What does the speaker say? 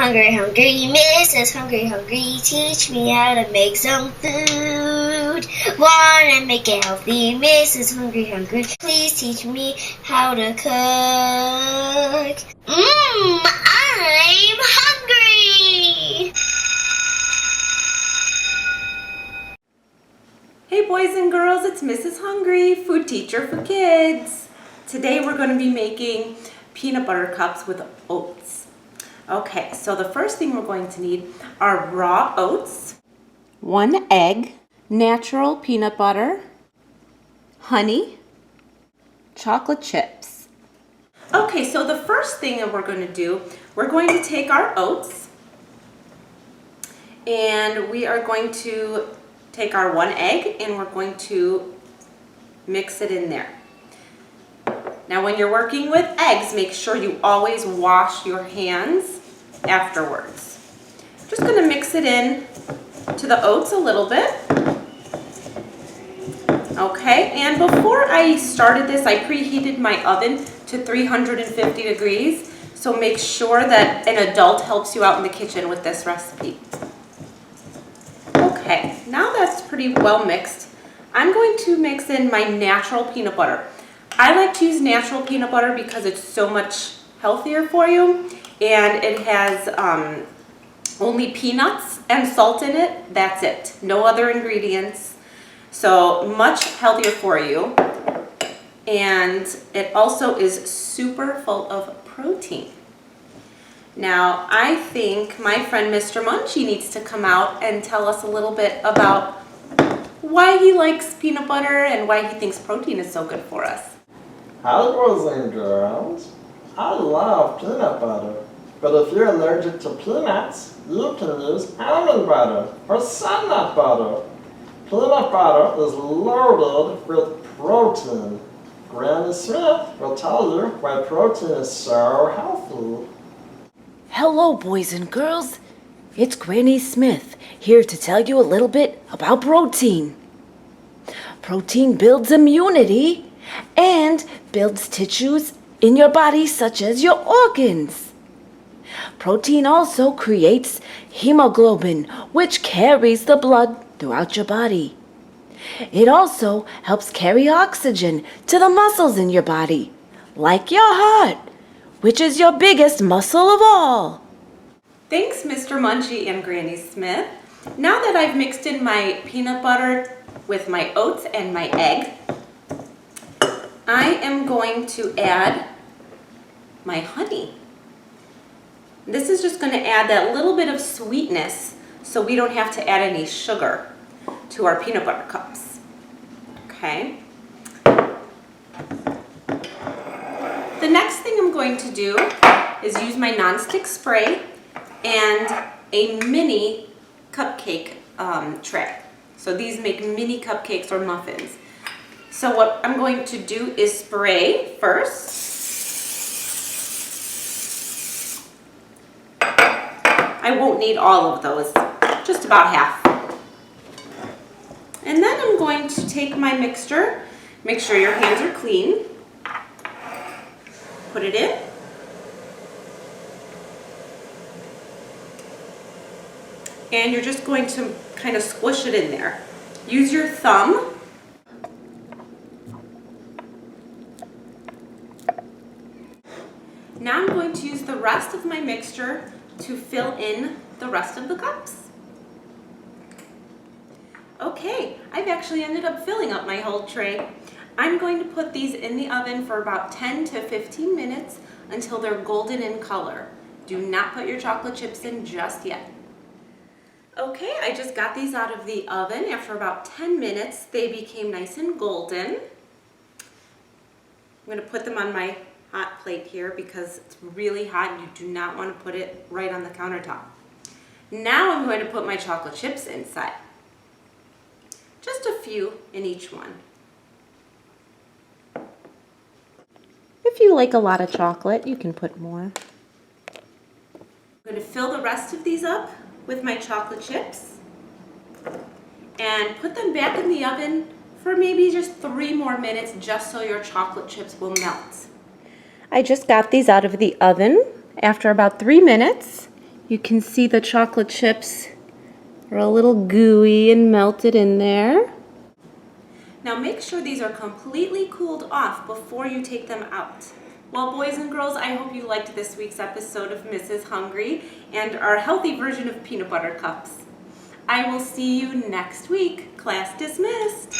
hungry, hungry, Mrs. Hungry, Hungry, teach me how to make some food. Wanna make it healthy, Mrs. Hungry, Hungry, please teach me how to cook. I'm hungry! Hey boys and girls, it's Mrs. Hungry, food teacher for kids. Today we're going to be making peanut butter cups with oats. Okay, so the first thing we're going to need are raw oats, 1 egg, natural peanut butter, honey, chocolate chips. Okay, so the first thing that we're going to do, we're going to take our oats and we are going to take our 1 egg and we're going to mix it in there. Now when you're working with eggs, make sure you always wash your hands afterwards. Just going to mix it in to the oats a little bit. Okay, and before I started this, I preheated my oven to 350 degrees. So make sure that an adult helps you out in the kitchen with this recipe. Okay, now that's pretty well mixed. I'm going to mix in my natural peanut butter. I like to use natural peanut butter because it's so much healthier for you, and it has only peanuts and salt in it. That's it. No other ingredients. So much healthier for you. And it also is super full of protein. Now, I think my friend Mr. Munchie needs to come out and tell us a little bit about why he likes peanut butter and why he thinks protein is so good for us. Hi boys and girls, I love peanut butter, but if you're allergic to peanuts, you can use almond butter or sun nut butter. Peanut butter is loaded with protein. Granny Smith will tell you why protein is so healthy. Hello boys and girls, it's Granny Smith here to tell you a little bit about protein. Protein builds immunity and builds tissues in your body such as your organs. Protein also creates hemoglobin, which carries the blood throughout your body. It also helps carry oxygen to the muscles in your body, like your heart, which is your biggest muscle of all. Thanks, Mr. Munchie and Granny Smith. Now that I've mixed in my peanut butter with my oats and my egg, I am going to add my honey. This is just going to add that little bit of sweetness so we don't have to add any sugar to our peanut butter cups. Okay. The next thing I'm going to do is use my nonstick spray and a mini cupcake tray. So these make mini cupcakes or muffins. So what I'm going to do is spray first. I won't need all of those, just about half. And then I'm going to take my mixture, make sure your hands are clean, put it in. And you're just going to kind of squish it in there. Use your thumb. Now I'm going to use the rest of my mixture to fill in the rest of the cups. Okay, I've actually ended up filling up my whole tray. I'm going to put these in the oven for about 10 to 15 minutes until they're golden in color. Do not put your chocolate chips in just yet. Okay, I just got these out of the oven. After about 10 minutes, they became nice and golden. I'm going to put them on my hot plate here because it's really hot and you do not want to put it right on the countertop. Now I'm going to put my chocolate chips inside. Just a few in each one. If you like a lot of chocolate, you can put more. I'm going to fill the rest of these up with my chocolate chips and put them back in the oven for maybe just 3 more minutes just so your chocolate chips will melt. I just got these out of the oven after about 3 minutes You can see the chocolate chips are a little gooey and melted in there. Now make sure these are completely cooled off before you take them out. Well, boys and girls, I hope you liked this week's episode of Mrs. Hungry and our healthy version of peanut butter cups. I will see you next week. Class dismissed.